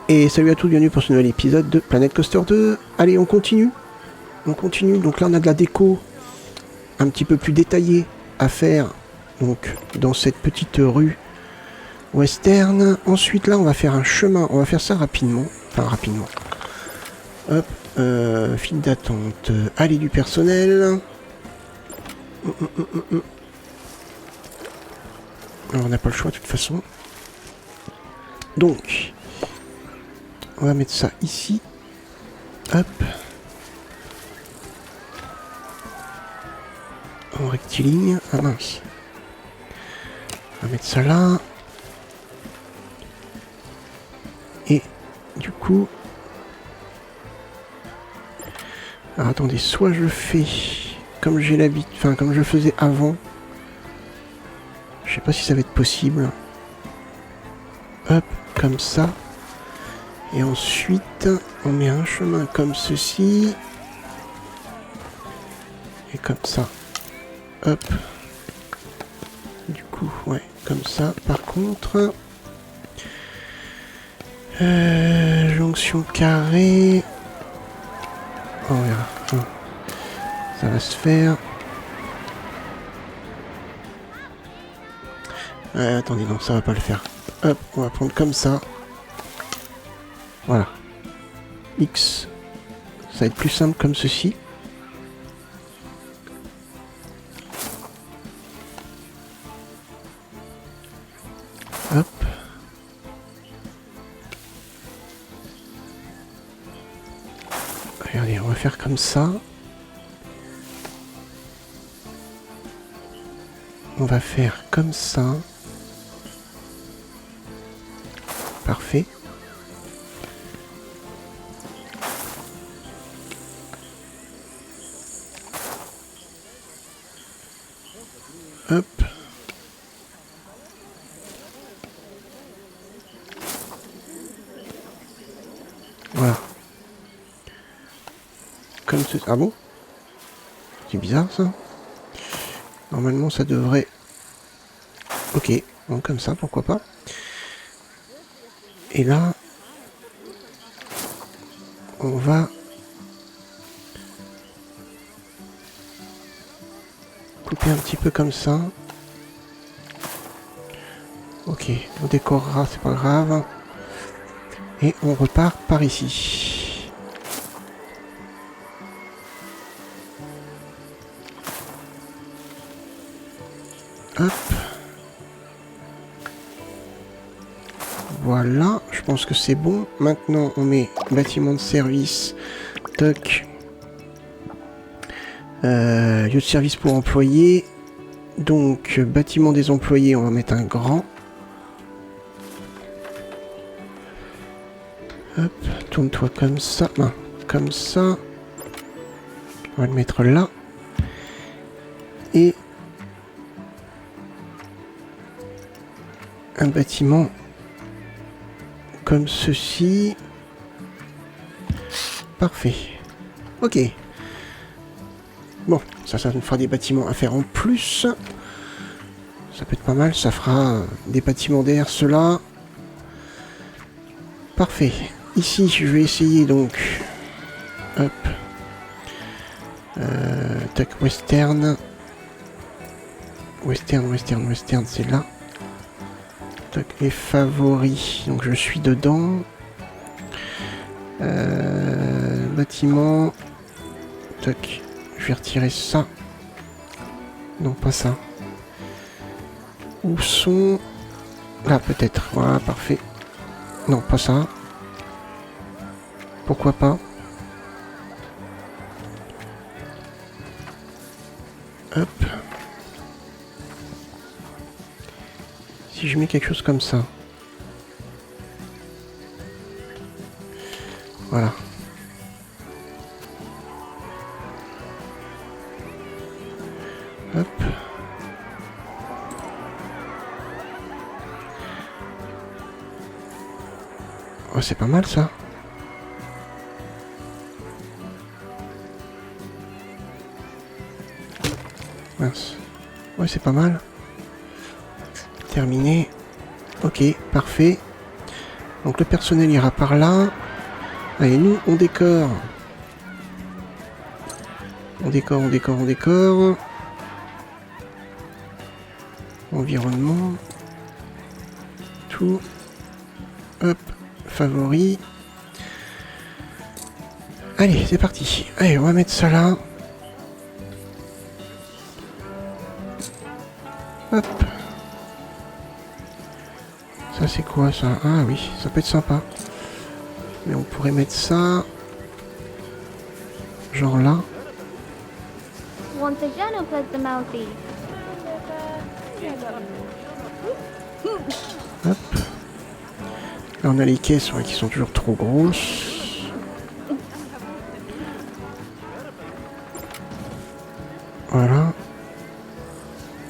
Et salut à tous, bienvenue pour ce nouvel épisode de Planet Coaster 2. Allez, on continue. Donc là, on a de la déco un petit peu plus détaillée à faire. Donc, dans cette petite rue western. Ensuite, là, on va faire un chemin. On va faire ça rapidement. Enfin, rapidement. Hop. File d'attente. Allée du personnel. Alors, on n'a pas le choix, de toute façon. Donc... on va mettre ça ici. Hop. En rectiligne. Ah mince. On va mettre ça là. Et du coup... alors attendez, soit je fais comme j'ai l'habitude... enfin comme je faisais avant. Je sais pas si ça va être possible. Hop, comme ça. Et ensuite, on met un chemin comme ceci. Et comme ça. Hop. Du coup, ouais, comme ça. Par contre... jonction carrée. Oh, regarde. Ça va se faire. Attendez, non, ça va pas le faire. Hop, on va prendre comme ça. Voilà. X. Ça va être plus simple comme ceci. Hop. Regardez, on va faire comme ça. On va faire comme ça. Parfait. Hop. Voilà. Comme ce... ah bon? C'est bizarre ça. Normalement ça devrait... ok, bon comme ça, pourquoi pas. Et là... on va... couper un petit peu comme ça. Ok, on décorera, c'est pas grave. Et on repart par ici. Hop. Voilà, je pense que c'est bon. Maintenant, on met bâtiment de service. Toc. Lieu de service pour employés. Donc, bâtiment des employés, on va mettre un grand. Hop, tourne-toi comme ça. Non, comme ça. On va le mettre là. Et un bâtiment comme ceci. Parfait. Ok. Bon, ça nous fera des bâtiments à faire en plus. Ça peut être pas mal, ça fera des bâtiments d'air, ceux-là. Parfait. Ici, je vais essayer donc... hop. Tac, western. Western, c'est là. Tac, les favoris. Donc je suis dedans. Bâtiment. Tac. Je vais retirer ça. Non, pas ça. Où sont... là, peut-être. Voilà, parfait. Non, pas ça. Pourquoi pas? Hop. Si je mets quelque chose comme ça. Voilà. Hop. Oh, c'est pas mal ça. Mince. Ouais, c'est pas mal. Terminé. Ok, parfait. Donc le personnel ira par là. Allez, nous, on décore. On décore, on décore, on décore. Environnement. Tout. Hop. Favoris. Allez, c'est parti. Allez, on va mettre ça là. Hop. Ça c'est quoi ça? Ah oui, ça peut être sympa. Mais on pourrait mettre ça... genre là. Once again, who plays the mouthy? Hop. Là on a les caisses ouais, qui sont toujours trop grosses. Voilà.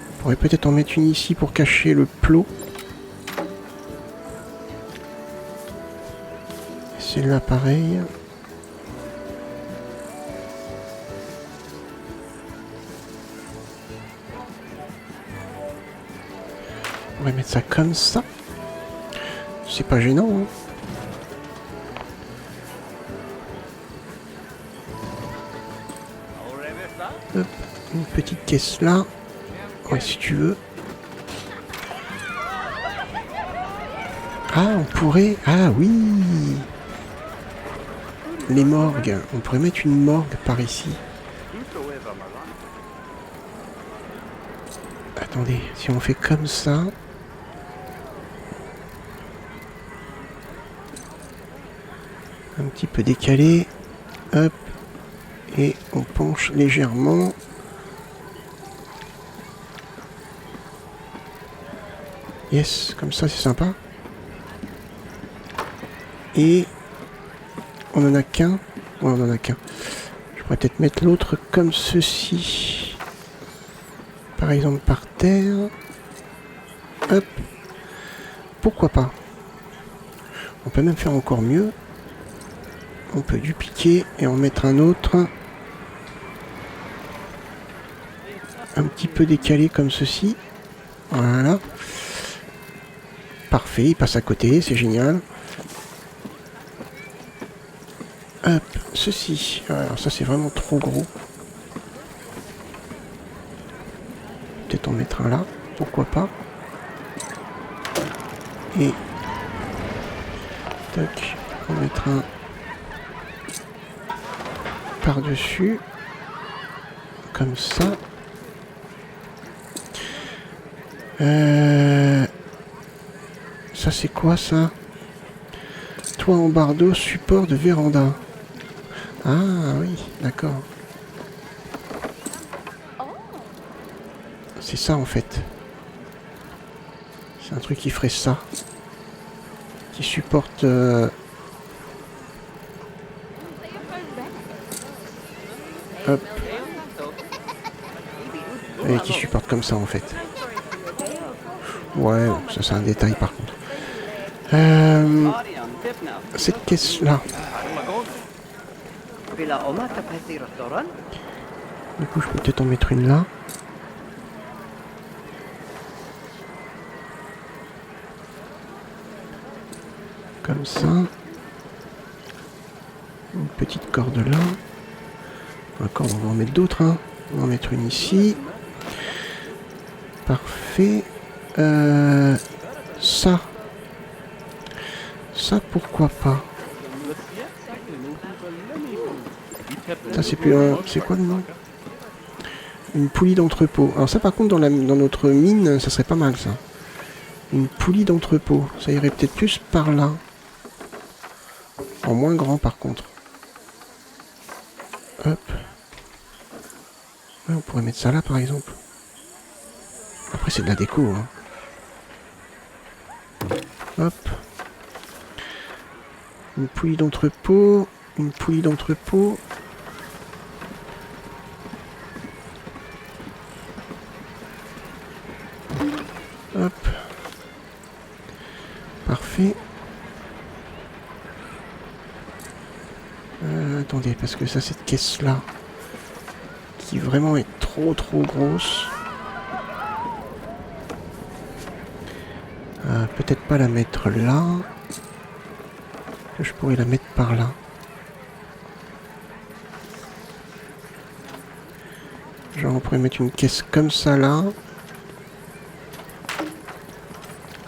On pourrait peut-être en mettre une ici pour cacher le plot. Celle-là pareil. On va mettre ça comme ça. C'est pas gênant, hein. Hop, une petite caisse là. Ouais, si tu veux. Ah, on pourrait... Ah oui. Les morgues. On pourrait mettre une morgue par ici. Attendez, si on fait comme ça... Un petit peu décalé. Hop. Et on penche légèrement. Yes, comme ça c'est sympa. Et... on en a qu'un. Ouais, on en a qu'un. Je pourrais peut-être mettre l'autre comme ceci. Par exemple par terre. Hop. Pourquoi pas. On peut même faire encore mieux. On peut dupliquer et en mettre un autre. Un petit peu décalé comme ceci. Voilà. Parfait, il passe à côté, c'est génial. Hop, ceci. Alors ça c'est vraiment trop gros. Peut-être en mettre un là, pourquoi pas. Et... tac, on va mettre un par-dessus. Comme ça. Ça c'est quoi ça? Toit en bardeau, support de véranda. Ah oui, d'accord. C'est ça en fait. C'est un truc qui ferait ça. Qui supporte... Hop. Et qui supporte comme ça en fait. Ouais, ça c'est un détail par contre. Cette caisse là. Du coup je peux peut-être en mettre une là. Comme ça. Une petite corde là. D'accord, on va en mettre d'autres. Hein. On va en mettre une ici. Parfait. Ça. Ça, pourquoi pas? Ça, c'est plus un... c'est quoi le nom? Une poulie d'entrepôt. Alors ça, par contre, dans notre mine, ça serait pas mal, ça. Une poulie d'entrepôt. Ça irait peut-être plus par là. En moins grand, par contre. Hop. Ouais, on pourrait mettre ça là, par exemple. Après, c'est de la déco, hein. Hop. Une poulie d'entrepôt. Une poulie d'entrepôt. Hop. Parfait. Attendez, parce que ça, cette caisse-là, qui vraiment est trop grosse. Peut-être pas la mettre là. que je pourrais la mettre par là? Genre on pourrait mettre une caisse comme ça là.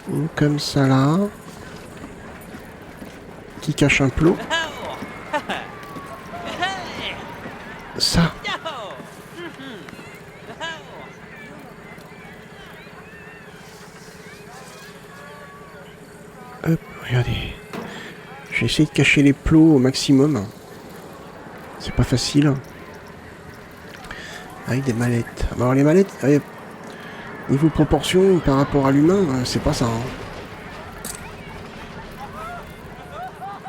Une comme ça là. Qui cache un plot. Ça. Hop, regardez. Je vais essayer de cacher les plots au maximum. C'est pas facile. Avec des mallettes. Alors les mallettes, niveau proportion par rapport à l'humain, c'est pas ça. Hein.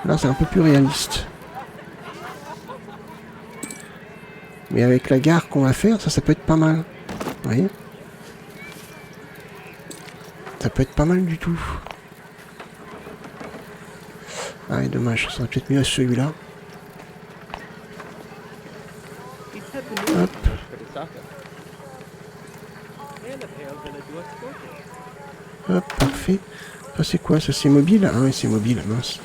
Là c'est un peu plus réaliste. Mais avec la gare qu'on va faire, ça peut être pas mal. Vous voyez? Ça peut être pas mal du tout. Ah, et dommage, ça serait peut-être mieux à celui-là. Hop. Hop, parfait. Ça c'est quoi? Ça c'est mobile? Ah oui, c'est mobile, mince.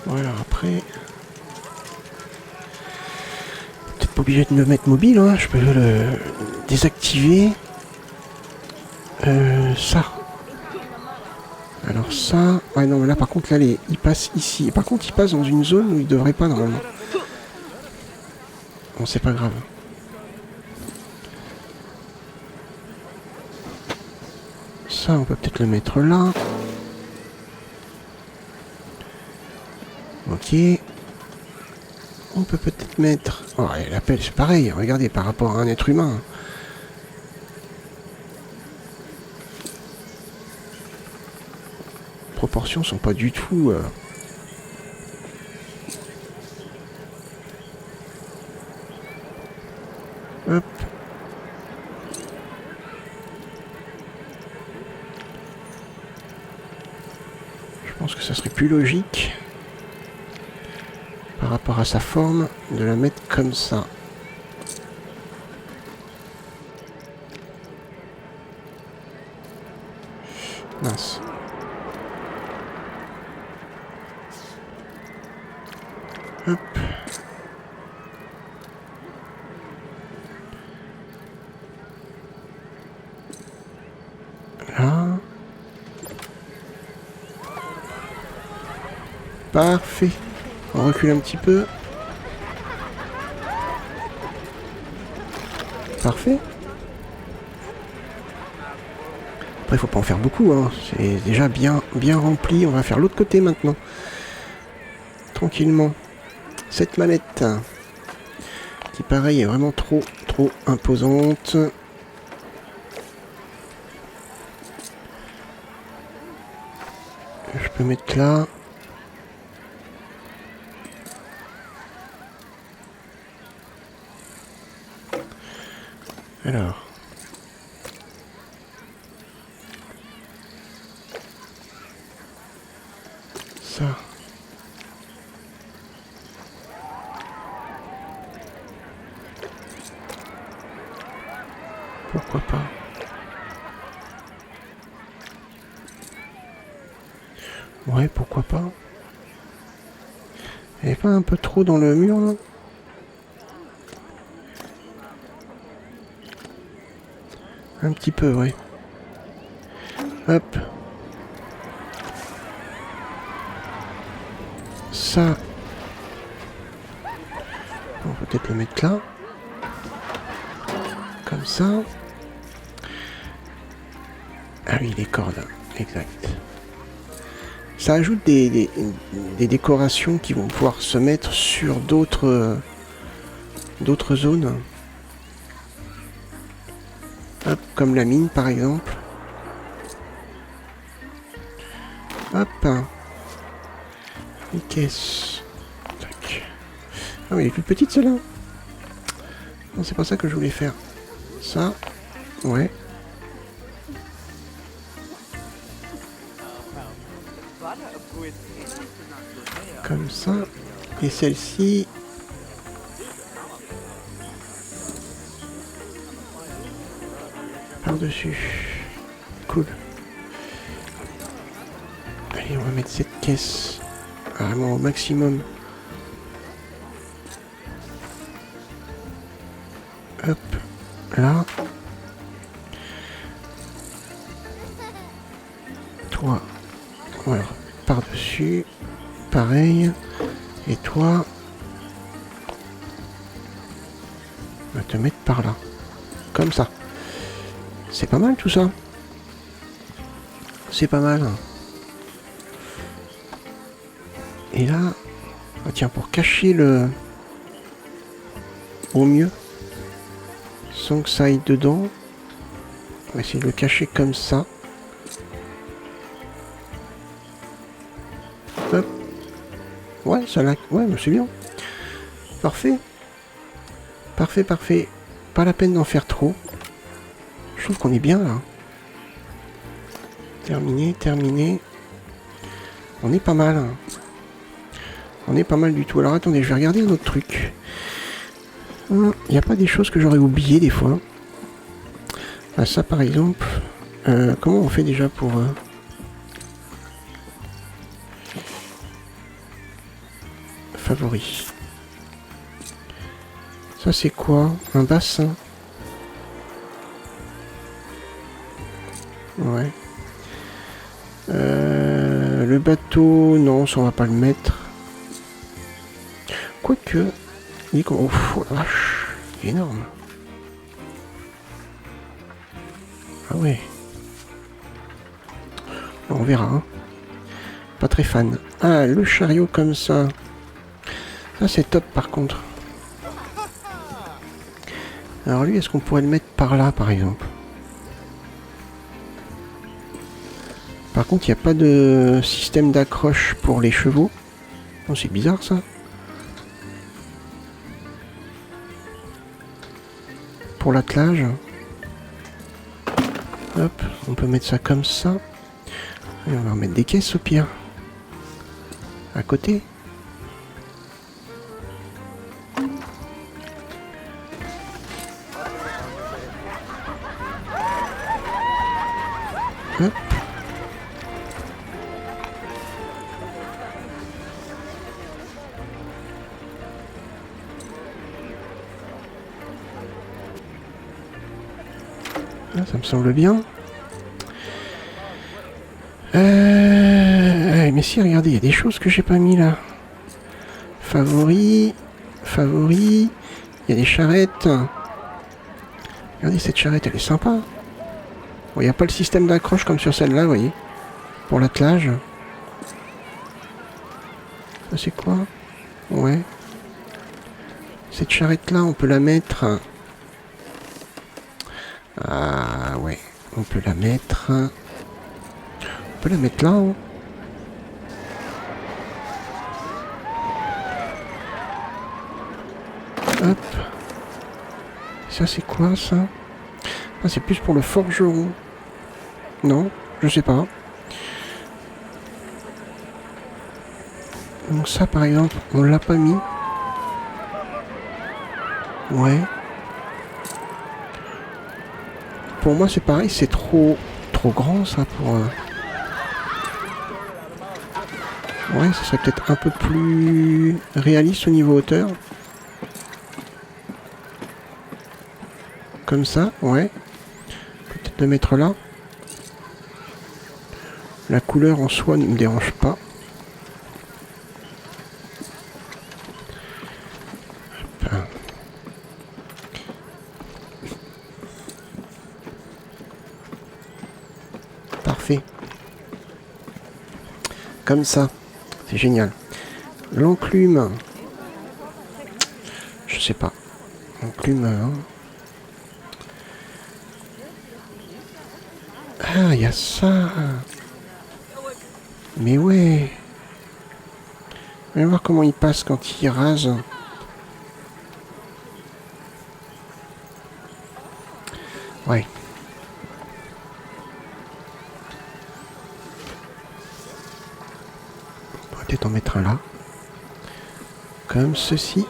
Voilà, après... Peut-être pas obligé de me mettre mobile, hein. Je peux le désactiver. Ça. Alors ça... Ouais, non, mais là par contre, là, il passe ici. Par contre, il passe dans une zone où il devrait pas normalement. Bon, c'est pas grave. Ça, on peut peut-être le mettre là. Ok. On peut peut-être mettre... Oh, et la pelle, c'est pareil. Regardez, par rapport à un être humain. Les proportions sont pas du tout... Hop. Je pense que ça serait plus logique, par rapport à sa forme, de la mettre comme ça. Mince. Hop. Là. Parfait. On recule un petit peu. Parfait. Après, il faut pas en faire beaucoup, hein. C'est déjà bien rempli. On va faire l'autre côté maintenant. Tranquillement. Cette mallette, qui pareil est vraiment trop imposante. Je peux mettre là. Alors. Ça. Pourquoi pas? Ouais, pourquoi pas? Elle est pas un peu trop dans le mur là? Un petit peu, ouais. Hop. Ça. On va peut-être le mettre là. Comme ça. Ah oui, les cordes. Exact. Ça ajoute des décorations qui vont pouvoir se mettre sur d'autres zones. Hop, comme la mine par exemple. Hop. Les caisses. Tac. Ah oui, elle est plus petite celle-là. Non, c'est pas ça que je voulais faire. Ça. Ouais. Comme ça. Et celle-ci. Par-dessus. Cool. Allez, on va mettre cette caisse vraiment au maximum. Hop, là. Toi, voilà, par-dessus. Pareil. Et toi, on va te mettre par là. Comme ça. C'est pas mal tout ça. C'est pas mal. Et là, ah tiens, pour cacher le... Au mieux, sans que ça aille dedans, on va essayer de le cacher comme ça. Hop. Ouais, ça l'a... Ouais, c'est bien. Parfait. Parfait, parfait. Pas la peine d'en faire trop. Je trouve qu'on est bien là. Terminé, terminé. On est pas mal. On est pas mal du tout. Alors attendez, je vais regarder un autre truc. Il n'y a pas des choses que j'aurais oubliées des fois. Ah, ça par exemple. Comment on fait déjà pour... Favoris. Ça c'est quoi? Un bassin. Ouais. Le bateau, non, ça on va pas le mettre. Quoique, il est comme... Oh la vache, il est énorme. Ah ouais. On verra. Hein. Pas très fan. Ah, le chariot comme ça. Ça c'est top par contre. Alors lui, est-ce qu'on pourrait le mettre par là par exemple? Par contre, il n'y a pas de système d'accroche pour les chevaux. Oh, c'est bizarre ça. Pour l'attelage. Hop, on peut mettre ça comme ça. Et on va remettre des caisses au pire. À côté. Hop. Là, ça me semble bien. Mais si, regardez, il y a des choses que j'ai pas mis là. Favoris. Favoris. Il y a des charrettes. Regardez, cette charrette, elle est sympa. Bon, il n'y a pas le système d'accroche comme sur celle-là, vous voyez. Pour l'attelage. Ça, c'est quoi? Ouais. Cette charrette-là, on peut la mettre... Ah, ouais. On peut la mettre... On peut la mettre là, hein. Hop. Ça, c'est quoi, ça? Ah, c'est plus pour le forgeron. Non, je sais pas. Donc ça, par exemple, on l'a pas mis. Ouais. Pour moi, c'est pareil, c'est trop grand, ça, pour... Ouais, ça serait peut-être un peu plus réaliste au niveau hauteur. Comme ça, ouais. Peut-être le mettre là. La couleur en soi ne me dérange pas. Hop. Parfait. Comme ça. C'est génial. L'enclume. Je sais pas. L'enclume... Hein. Ah, il y a ça. Mais ouais. On va voir comment il passe quand il rase. Ouais. On va peut-être en mettre un là. Comme ceci.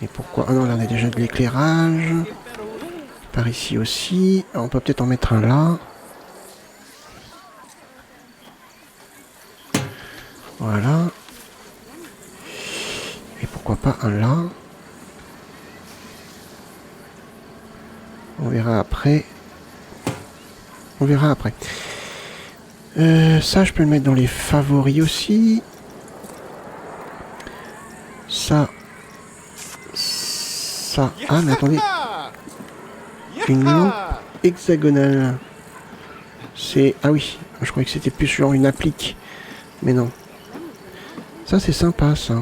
Et pourquoi... Ah non, là on a déjà de l'éclairage. Par ici aussi. On peut peut-être en mettre un là. Voilà. Et pourquoi pas un là. On verra après. On verra après. Ça, je peux le mettre dans les favoris aussi. Ça. Ça. Ah, mais attendez. Une lampe hexagonale. C'est... Ah oui, je croyais que c'était plus genre une applique. Mais non. Ça, c'est sympa, ça.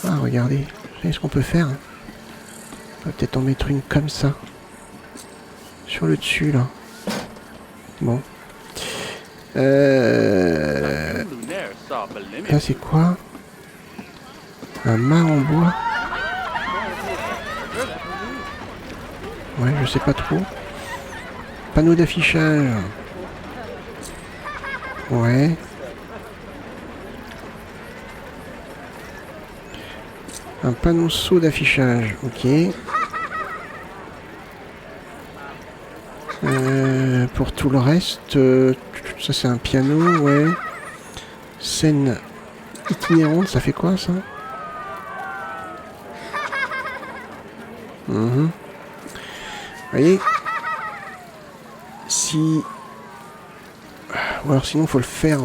Ah, regardez. Vous savez ce qu'on peut faire? On va peut-être en mettre une comme ça. Sur le dessus, là. Bon. Là, c'est quoi? Un mât en bois? Ouais, je sais pas trop. Panneau d'affichage. Ouais. Un panneau saut d'affichage. Ok. Pour tout le reste, ça c'est un piano, ouais. Scène itinérante, ça fait quoi ça? Vous voyez? Si... Ou alors sinon faut le faire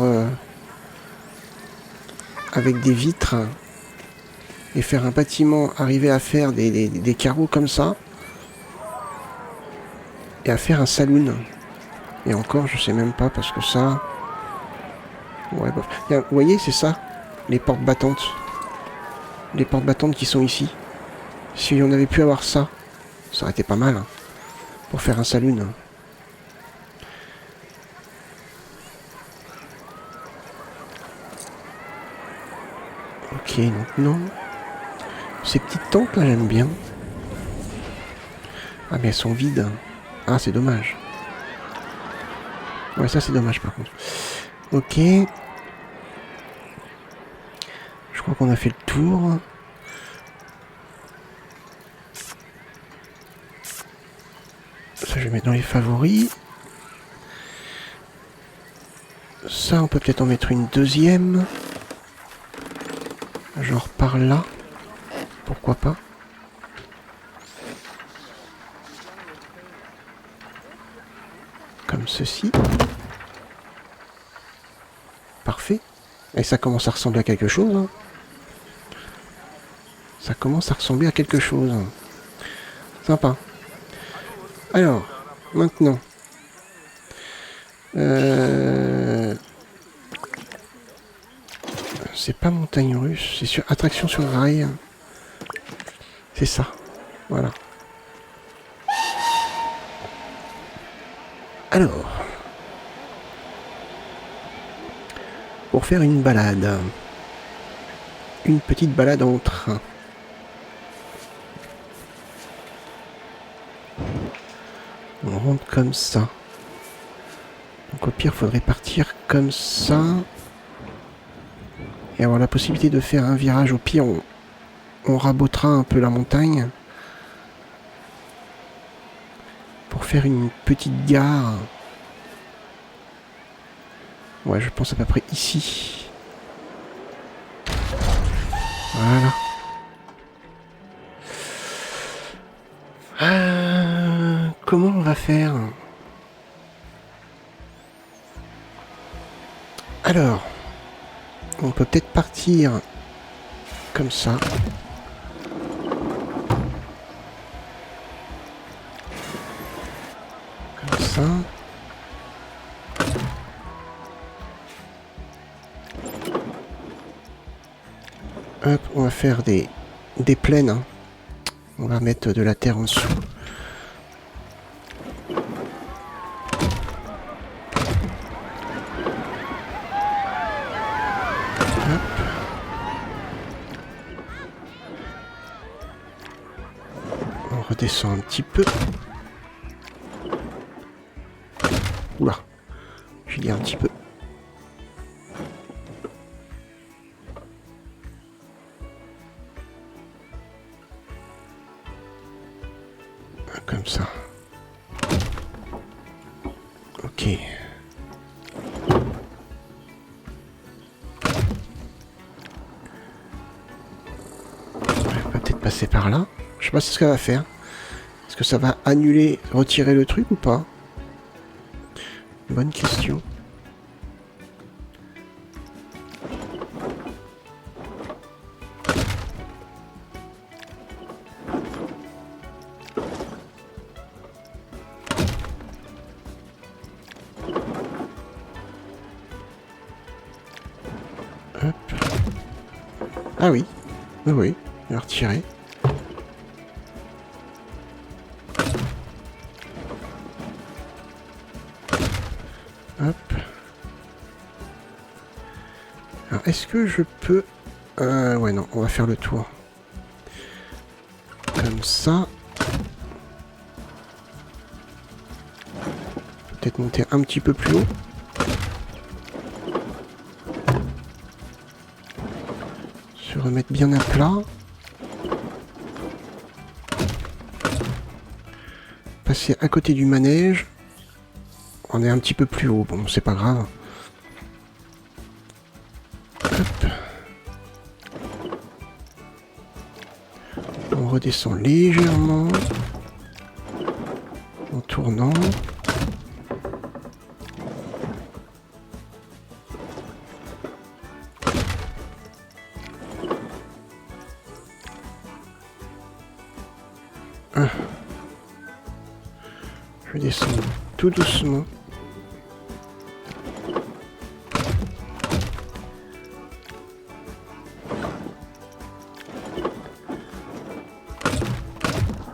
avec des vitres et faire un bâtiment, arriver à faire des carreaux comme ça et à faire un saloon. Et encore, je sais même pas parce que ça... Ouais, bof. Vous voyez, c'est ça, les portes battantes. Les portes battantes qui sont ici. Si on avait pu avoir ça, ça aurait été pas mal, hein, pour faire un saloon. Ok, donc non. Ces petites tentes là, j'aime bien. Ah, mais elles sont vides. Ah, c'est dommage. Ouais, ça c'est dommage par contre. Ok. Je crois qu'on a fait le tour. Ça, je vais mettre dans les favoris. Ça, on peut peut-être en mettre une deuxième. Genre par là. Pourquoi pas. Comme ceci. Parfait. Et ça commence à ressembler à quelque chose. Hein. Ça commence à ressembler à quelque chose. Sympa. Alors, maintenant. C'est pas montagne russe, c'est sur attraction sur rail. C'est ça. Voilà. Alors. Pour faire une balade. Une petite balade en train. On rentre comme ça. Donc au pire, faudrait partir comme ça. Et avoir la possibilité de faire un virage. Au pire, on rabotera un peu la montagne. Pour faire une petite gare. Ouais, je pense à peu près ici. Voilà. Comment on va faire? Alors, on peut peut-être partir comme ça. Comme ça. Hop, on va faire des plaines. Hein. On va mettre de la terre en dessous. Hop. On redescend un petit peu. Oula, je dis un petit peu. Comme ça. Ok. passer par là. Je sais pas ce que ça va faire. Est-ce que ça va annuler, retirer le truc ou pas? Bonne question. Hop. Ah oui. Oui, oui. Il va retirer. Hop. Alors, est-ce que je peux... ouais, non, on va faire le tour. Comme ça. Peut-être monter un petit peu plus haut. Se remettre bien à plat. Passer à côté du manège. On est un petit peu plus haut, bon, c'est pas grave. Hop. On redescend légèrement. En tournant. Je descends tout doucement.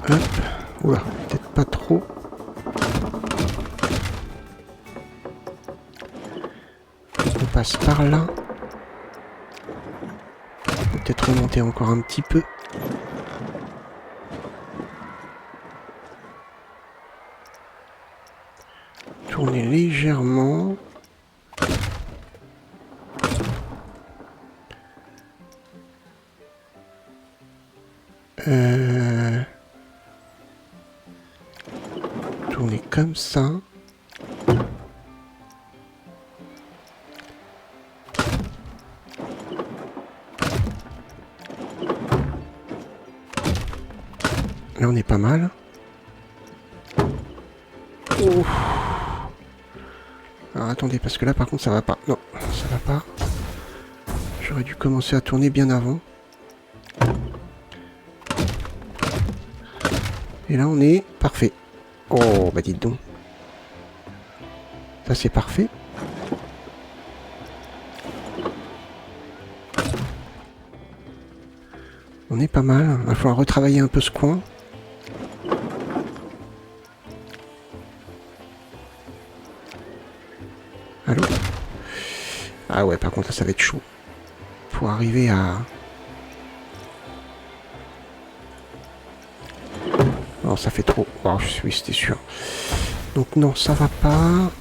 Hop. Oula, peut-être pas trop. On passe par là. Peut-être remonter encore un petit peu. Tourner légèrement. Tourner comme ça. Là on est pas mal. Oh. Alors attendez, parce que là par contre ça va pas. Non, ça va pas. J'aurais dû commencer à tourner bien avant. Et là on est parfait. Oh bah dites donc. Ça c'est parfait. On est pas mal. Il va falloir retravailler un peu ce coin. Allô? Ah ouais, par contre là ça va être chaud. Pour arriver à... Non, ça fait trop. Oh, oui, c'était sûr. Donc non, ça va pas.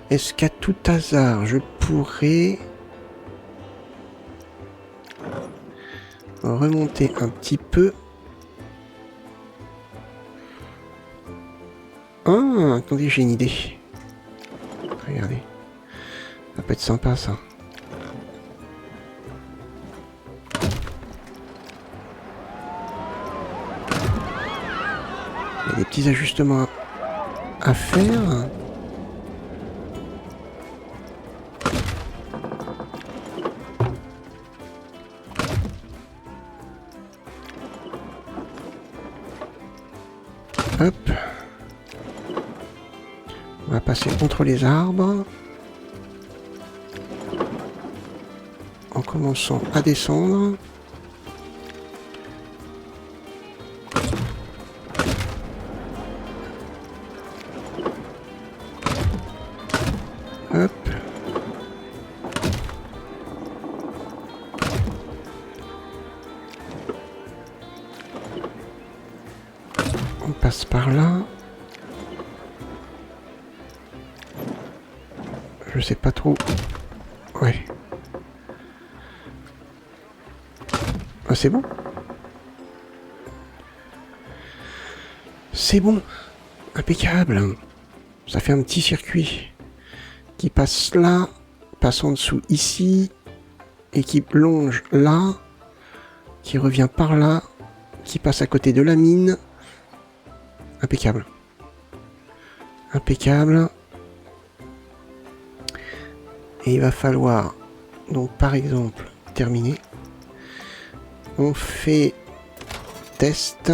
Est-ce qu'à tout hasard, je pourrais remonter un petit peu? Ah, attendez, j'ai une idée. Regardez. Ça peut être sympa, ça. Il y a des petits ajustements à faire. Hop. On va passer entre les arbres. En commençant à descendre. Hop. On passe par là. Je sais pas trop. Ouais. Ah, c'est bon. C'est bon. Impeccable. Ça fait un petit circuit qui passe là, passe en dessous ici, et qui longe là, qui revient par là, qui passe à côté de la mine. Impeccable. Impeccable. Et il va falloir, donc par exemple, terminer. On fait test.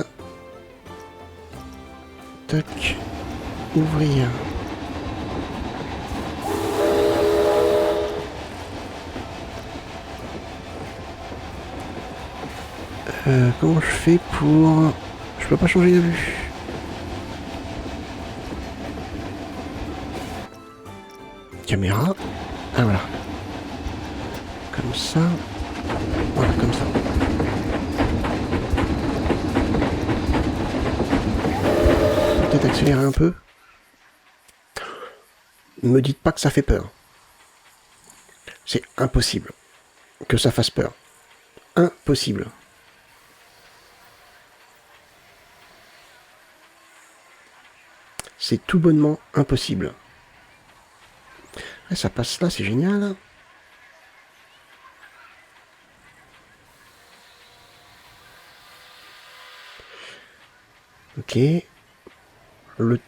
Toc. Ouvrir. Comment je fais pour... Je peux pas changer de vue. Caméra. Ah voilà. Comme ça. Voilà, comme ça. Peut-être accélérer un peu. Ne me dites pas que ça fait peur. C'est impossible que ça fasse peur. Impossible. C'est tout bonnement impossible. Ouais, ça passe là, c'est génial. Ok. Le...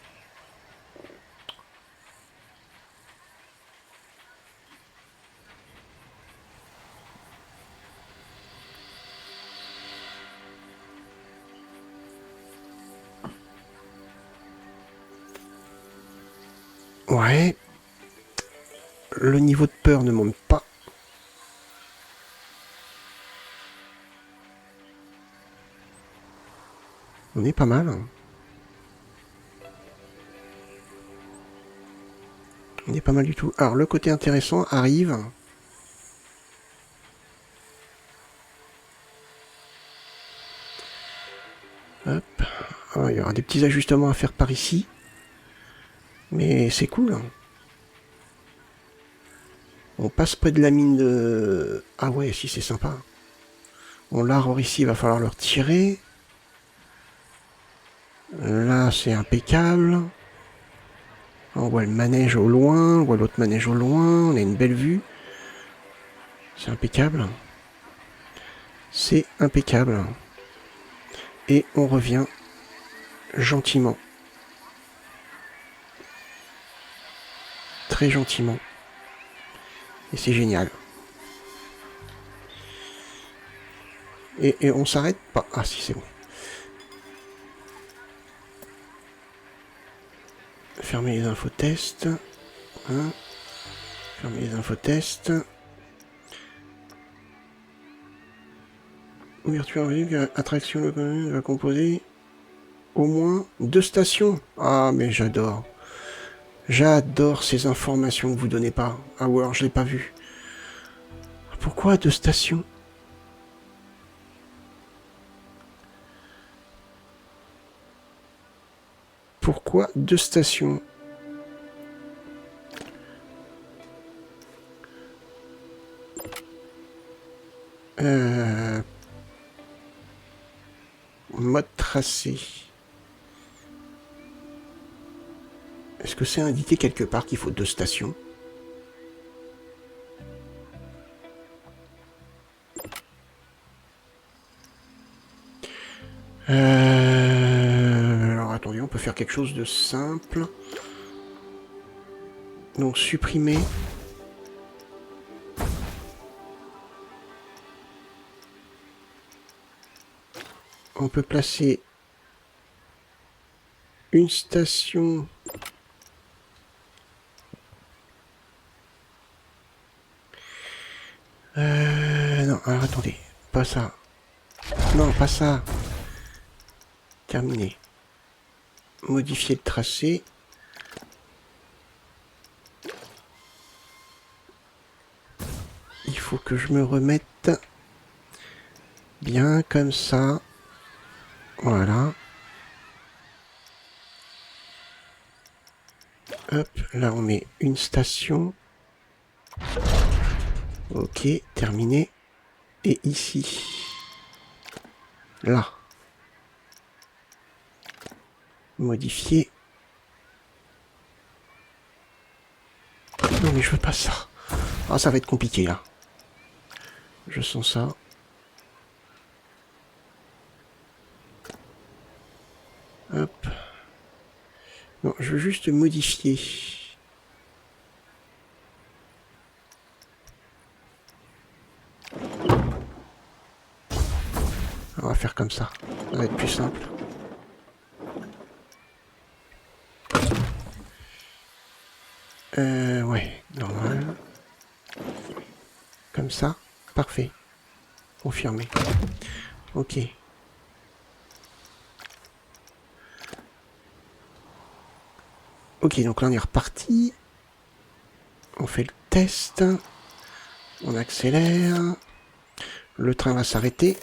Ouais. Le niveau de peur ne monte pas. On est pas mal. On est pas mal du tout. Alors, le côté intéressant arrive. Hop. Ah, il y aura des petits ajustements à faire par ici. Mais c'est cool. On passe près de la mine de... Ah ouais, si, c'est sympa. On l'arbre ici, il va falloir le retirer. Là, c'est impeccable. On voit le manège au loin, on voit l'autre manège au loin, on a une belle vue. C'est impeccable. C'est impeccable. Et on revient gentiment. Très gentiment. Et c'est génial. Et on s'arrête pas. Ah si, c'est bon. Fermer les infotests. Hein. Fermer les infotests. Ouverture avec attraction locale va composer au moins 2 stations. Ah mais j'adore. J'adore ces informations que vous donnez pas. Ah ou alors je l'ai pas vu. Pourquoi 2 stations? Pourquoi 2 stations? Mode tracé. Est-ce que c'est indiqué quelque part qu'il faut 2 stations? Alors attendez, on peut faire quelque chose de simple. Donc supprimer. On peut placer une station. Non, alors attendez, pas ça. Non, pas ça. Terminé. Modifier le tracé. Il faut que je me remette bien comme ça. Voilà. Hop, là on met une station. Ok, terminé. Et ici. Là. Modifier. Non mais je veux pas ça. Ah, ça va être compliqué là. Je sens ça. Hop. Non, je veux juste modifier. On va faire comme ça. Ça va être plus simple. Ouais, normal. Comme ça. Parfait. Confirmé. Ok. Ok, donc là on est reparti. On fait le test. On accélère. Le train va s'arrêter.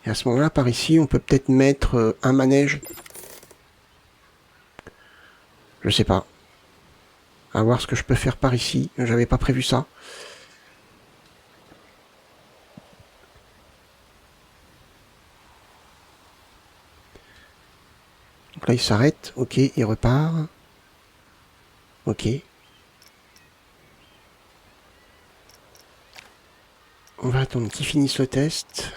Et à ce moment-là, par ici, on peut peut-être mettre un manège. Je sais pas. À voir ce que je peux faire par ici. J'avais pas prévu ça. Donc là, il s'arrête. Ok, il repart. Ok. On va attendre qu'il finisse le test.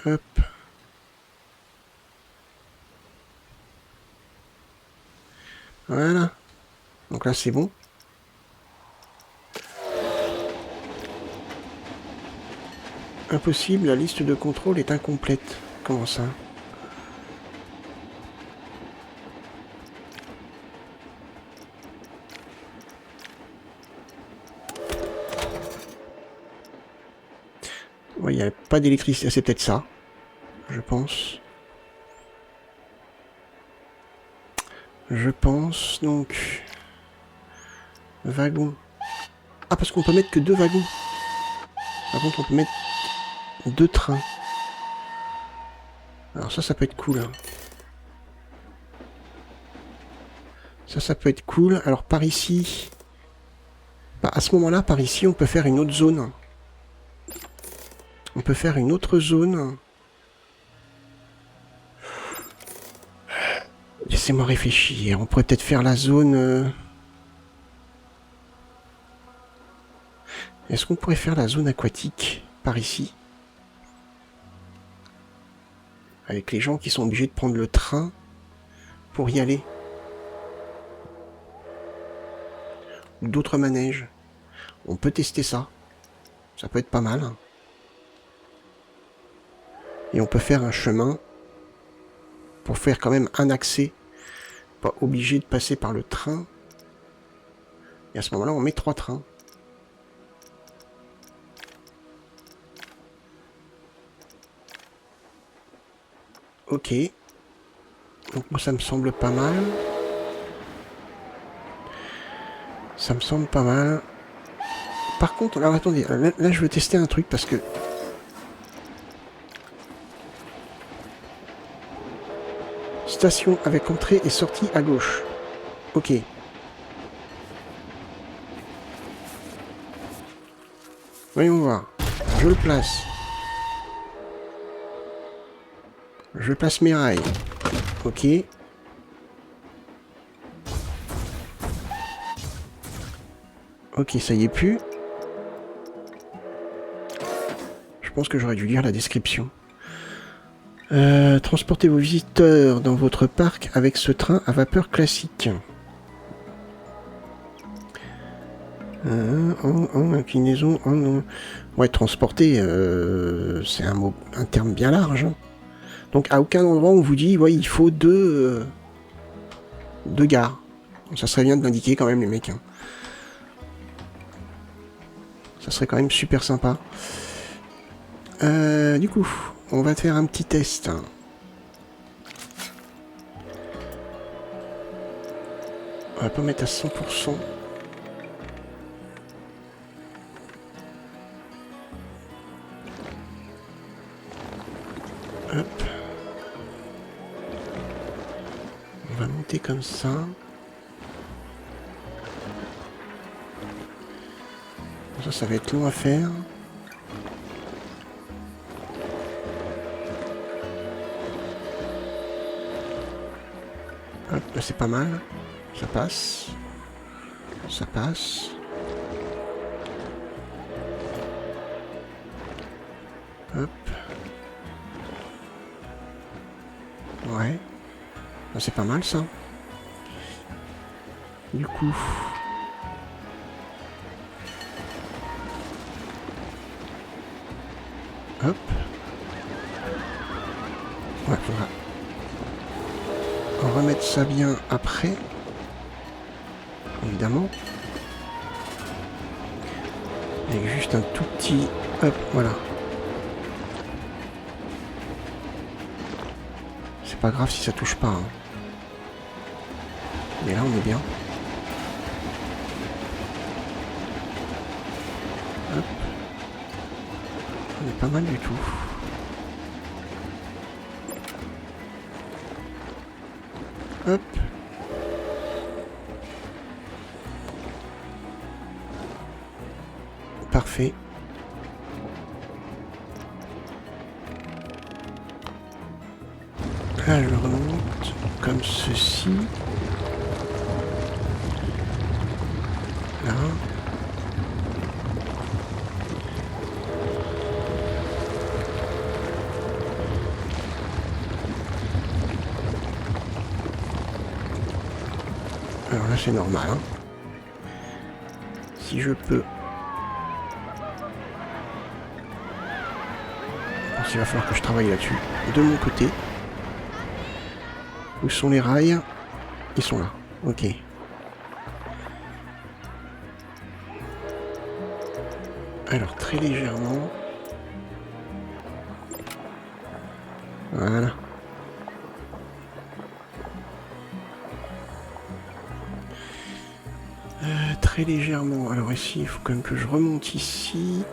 Hop. Voilà. Donc là, c'est bon. Impossible, la liste de contrôle est incomplète. Comment ça? Ouais, il n'y a pas d'électricité. C'est peut-être ça, je pense. Je pense, donc... Wagon. Ah, parce qu'on peut mettre que 2 wagons. Par contre, on peut mettre 2 trains. Alors ça peut être cool. Hein. Ça peut être cool. Alors par ici... Bah, à ce moment-là, par ici, on peut faire une autre zone. On peut faire une autre zone. Laissez-moi réfléchir. On pourrait peut-être faire la zone... Est-ce qu'on pourrait faire la zone aquatique par ici? Avec les gens qui sont obligés de prendre le train pour y aller. Ou d'autres manèges. On peut tester ça. Ça peut être pas mal. Et on peut faire un chemin pour faire quand même un accès. Pas obligé de passer par le train. Et à ce moment-là, on met 3 trains. Ok. Donc moi, ça me semble pas mal. Ça me semble pas mal. Par contre, alors attendez, là je veux tester un truc parce que... Station avec entrée et sortie à gauche. Ok. Voyons voir. Je le place. Je place mes rails. Ok. Ok, ça y est plus. Je pense que j'aurais dû lire la description. Transportez vos visiteurs dans votre parc avec ce train à vapeur classique. En inclinaison, ouais, transporter, c'est un terme bien large. Hein. Donc à aucun endroit on vous dit, ouais, il faut deux gares. Ça serait bien de l'indiquer quand même les mecs. Hein. Ça serait quand même super sympa. Du coup, on va faire un petit test. On va pas mettre à 100%. Hop. On va monter comme ça. Ça va être long à faire. C'est pas mal. Ça passe. Ça passe. Hop. Ouais. C'est pas mal ça. Du coup... Hop. Ouais, on va remettre ça bien après. Évidemment. Avec juste un tout petit... Hop, voilà. C'est pas grave si ça touche pas. Hein. Mais là, on est bien. Hop. On est pas mal du tout. Hop. Parfait. Là, je remonte comme ceci. Là. Alors là, c'est normal. Hein. Si je peux... Il va falloir que je travaille là-dessus. De mon côté. Où sont les rails? Ils sont là. Ok. Alors, très légèrement. Voilà. Très légèrement. Alors ici, il faut quand même que je remonte ici.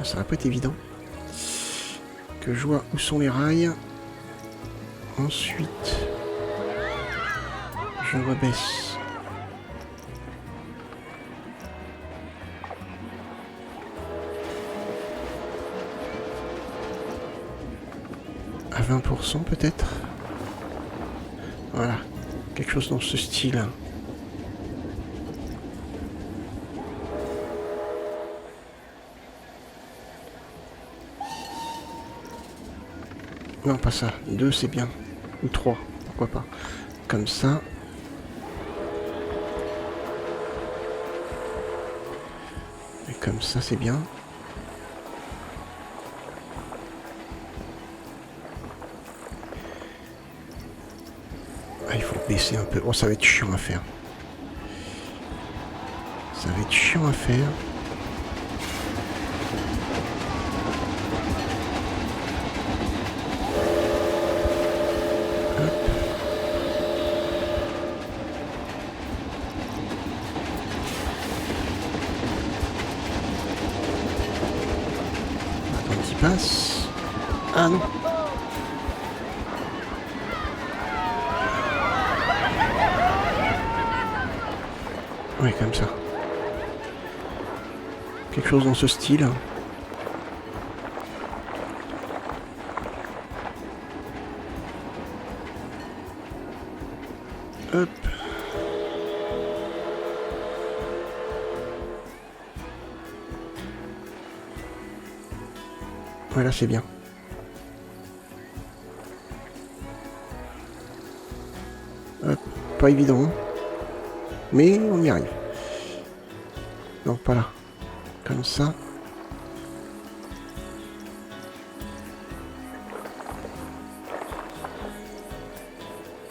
Ça va pas être évident. Que je vois où sont les rails. Ensuite, je rebaisse. À 20% peut-être. Voilà. Quelque chose dans ce style. Non, pas ça. 2, c'est bien. Ou 3, pourquoi pas. Comme ça. Et comme ça, c'est bien. Ah, il faut le baisser un peu. Oh, ça va être chiant à faire. Ça va être chiant à faire. Passe. Ah non. Ouais, comme ça. Quelque chose dans ce style. Hop. Voilà, c'est bien. Hop, pas évident. Hein. Mais on y arrive. Non, pas là. Comme ça.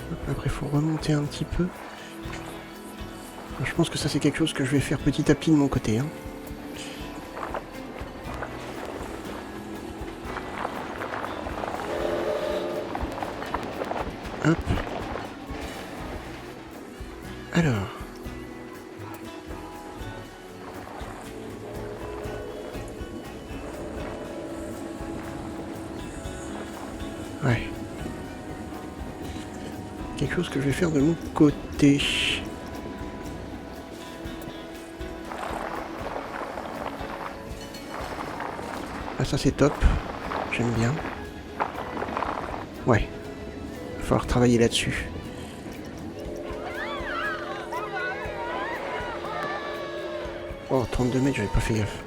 Hop, après, il faut remonter un petit peu. Je pense que ça, c'est quelque chose que je vais faire petit à petit de mon côté. Hein. Hop. Alors. Ouais. Quelque chose que je vais faire de mon côté. Ah, ça c'est top. J'aime bien. Ouais. falloir travailler là-dessus. Oh, 32 mètres, j'avais pas fait gaffe.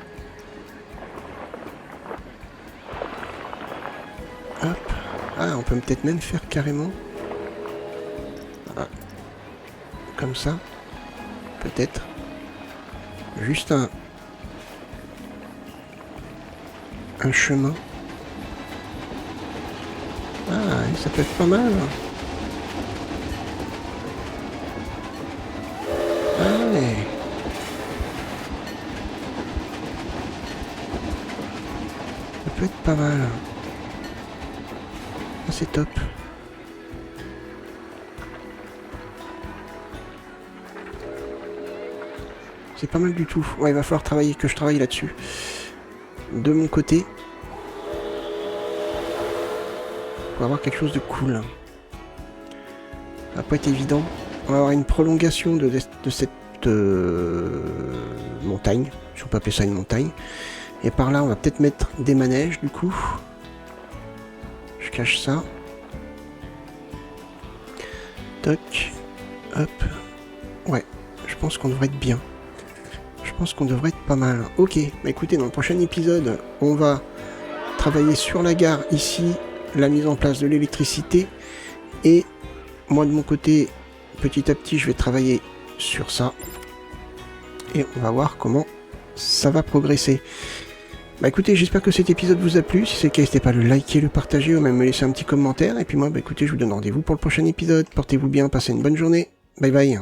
Hop. Ah, on peut peut-être même faire carrément... Ah. Comme ça. Peut-être. Juste un chemin. Ah, ça peut être pas mal. Ah ouais. Ça peut être pas mal. Ah, c'est top. C'est pas mal du tout. Ouais, il va falloir que je travaille là-dessus. De mon côté. Pour avoir quelque chose de cool. Ça va pas être évident. On va avoir une prolongation de cette montagne. Si on peut appeler ça une montagne. Et par là, on va peut-être mettre des manèges, du coup. Je cache ça. Toc. Hop. Ouais. Je pense qu'on devrait être bien. Je pense qu'on devrait être pas mal. Ok. Bah écoutez, dans le prochain épisode, on va travailler sur la gare ici. La mise en place de l'électricité. Et moi, de mon côté, petit à petit, je vais travailler sur ça. Et on va voir comment ça va progresser. Bah écoutez, j'espère que cet épisode vous a plu. Si c'est le cas, n'hésitez pas à le liker, le partager ou même me laisser un petit commentaire. Et puis moi, bah écoutez, je vous donne rendez-vous pour le prochain épisode. Portez-vous bien, passez une bonne journée. Bye bye.